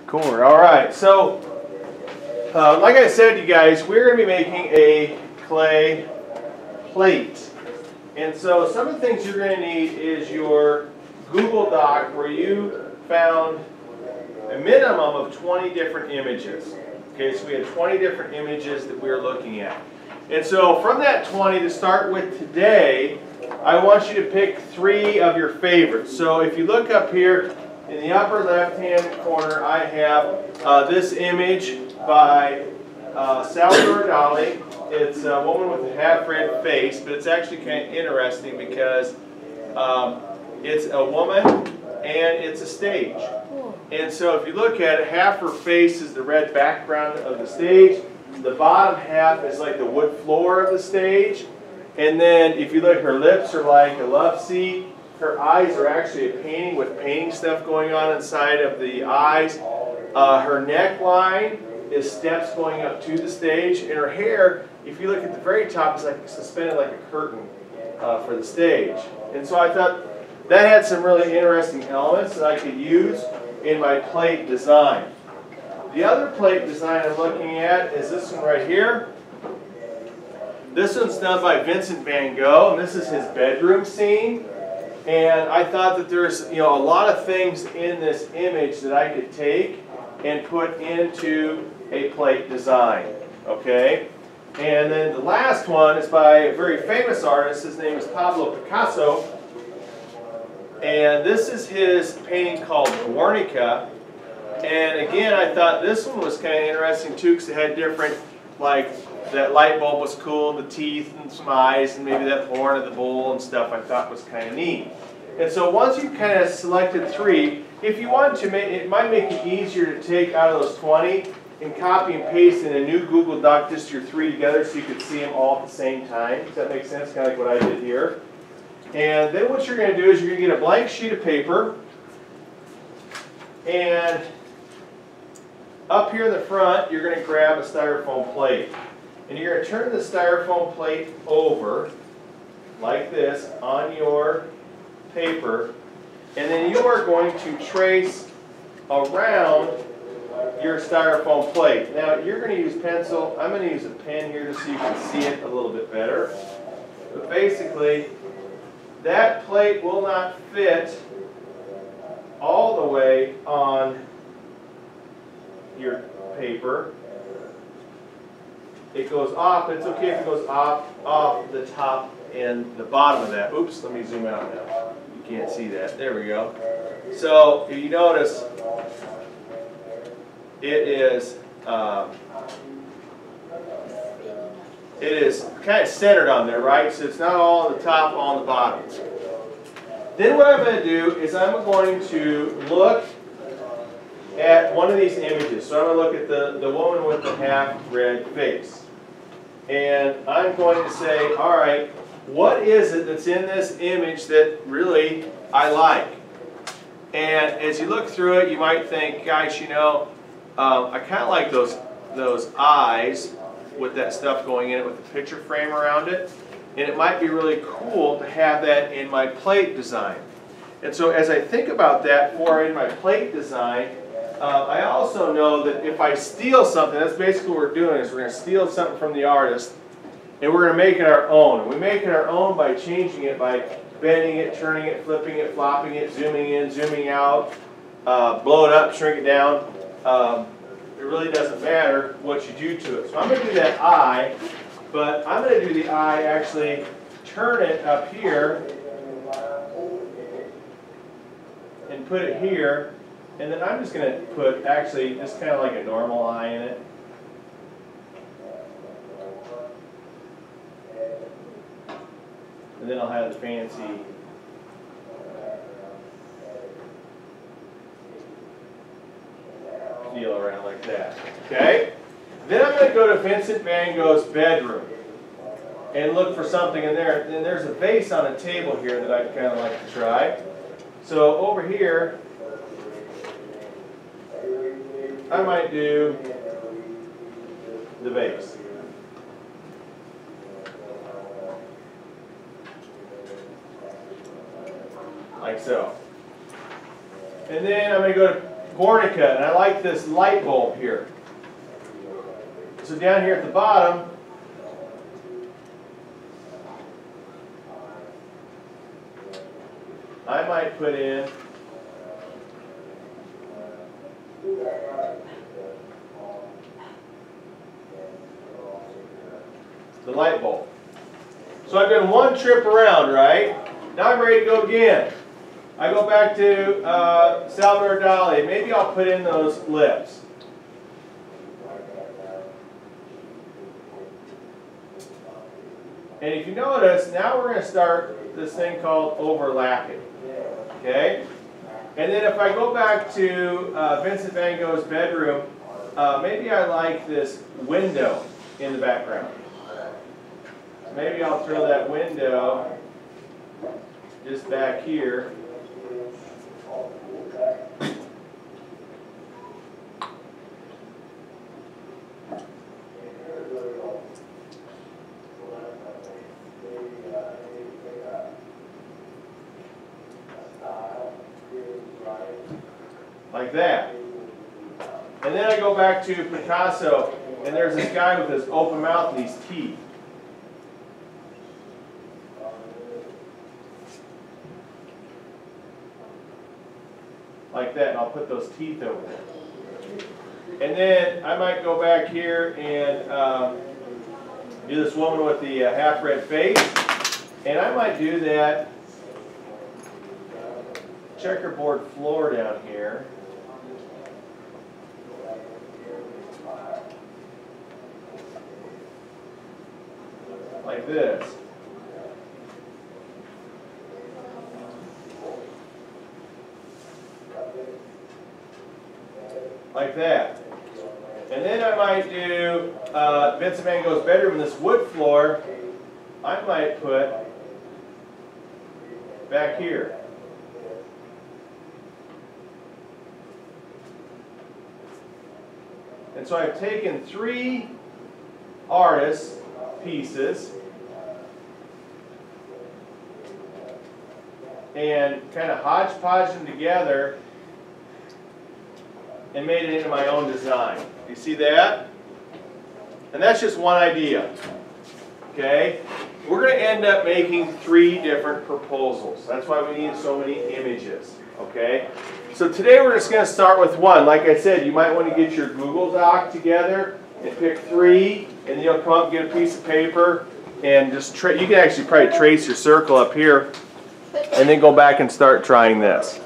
Corner. All right. So, like I said to you guys, we're going to be making a clay plate. And so some of the things you're going to need is your Google Doc where you found a minimum of 20 different images. Okay, so we had 20 different images that we were looking at. And so from that 20 to start with today, I want you to pick 3 of your favorites. So if you look up here in the upper left-hand corner, I have this image by Salvador Dali. It's a woman with a half-red face, but it's actually kind of interesting because it's a woman and it's a stage. And so if you look at it, half her face is the red background of the stage. The bottom half is like the wood floor of the stage. And then if you look, her lips are like a love seat. Her eyes are actually a painting with painting stuff going on inside of the eyes. Her neckline is steps going up to the stage. And her hair, if you look at the very top, is like suspended like a curtain for the stage. And so I thought that had some really interesting elements that I could use in my plate design. The other plate design I'm looking at is this one right here. This one's done by Vincent van Gogh, and this is his bedroom scene. And I thought that there's a lot of things in this image that I could take and put into a plate design. Okay? And then the last one is by a very famous artist. His name is Pablo Picasso. And this is his painting called Guernica. And again, I thought this one was kind of interesting too because it had different, like that light bulb was cool, the teeth and some eyes, and maybe that horn of the bull and stuff I thought was kind of neat. And so once you kind of selected 3, if you want to, it might make it easier to take out of those 20 and copy and paste in a new Google Doc just your 3 together so you could see them all at the same time. Does that make sense? Kind of like what I did here. And then what you're going to do is you're going to get a blank sheet of paper, and up here in the front you're going to grab a styrofoam plate. And you're going to turn the styrofoam plate over like this on your paper, and then you are going to trace around your styrofoam plate. Now you're going to use pencil. I'm going to use a pen here just so you can see it a little bit better. But basically, that plate will not fit all the way on your paper. It goes off, but it's okay if it goes off the top and the bottom of that. Oops, let me zoom out now. You can't see that. There we go. So if you notice, it is kind of centered on there, right? So it's not all on the top, all on the bottom. Then what I'm going to do is I'm going to look at one of these images. So I'm going to look at the woman with the half-red face. And I'm going to say, all right, what is it that's in this image that really I like? And as you look through it, you might think, gosh, I kind of like those eyes with that stuff going in it with the picture frame around it. And it might be really cool to have that in my plate design. And so as I think about that in my plate design, I also know that if I steal something, that's basically what we're doing, is we're going to steal something from the artist and we're going to make it our own. And we make it our own by changing it, by bending it, turning it, flipping it, flopping it, zooming in, zooming out, blow it up, shrink it down. It really doesn't matter what you do to it. So I'm going to do that eye, but I'm going to do the eye, actually turn it up here and put it here. And then I'm just going to put, actually, just kind of like a normal eye in it. And then I'll have the fancy feel around like that. Okay? Then I'm going to go to Vincent van Gogh's bedroom and look for something in there. And there's a vase on a table here that I'd kind of like to try. So over here, I might do the vase. Like so. And then I'm going to go to Guernica, and I like this light bulb here. So down here at the bottom, I might put in the light bulb. So I've done one trip around, right? Now I'm ready to go again. I go back to Salvador Dali. Maybe I'll put in those lips. And if you notice, now we're going to start this thing called overlapping. Okay? And then if I go back to Vincent van Gogh's bedroom, maybe I like this window in the background. Maybe I'll throw that window just back here. Like that. And then I go back to Picasso, and there's this guy with his open mouth and these teeth. Like that, and I'll put those teeth over there. And then I might go back here and do this woman with the half-red face. And I might do that checkerboard floor down here. Like this. Like that. And then I might do Vincent van Gogh's bedroom in this wood floor. I might put back here. And so I've taken 3 artist pieces and kind of hodgepodge them together and made it into my own design. You see that? And that's just one idea. Okay? We're going to end up making 3 different proposals. That's why we need so many images. Okay? So today we're just going to start with one. Like I said, you might want to get your Google Doc together and pick 3, and you'll come up and get a piece of paper and just you can actually probably trace your circle up here and then go back and start trying this.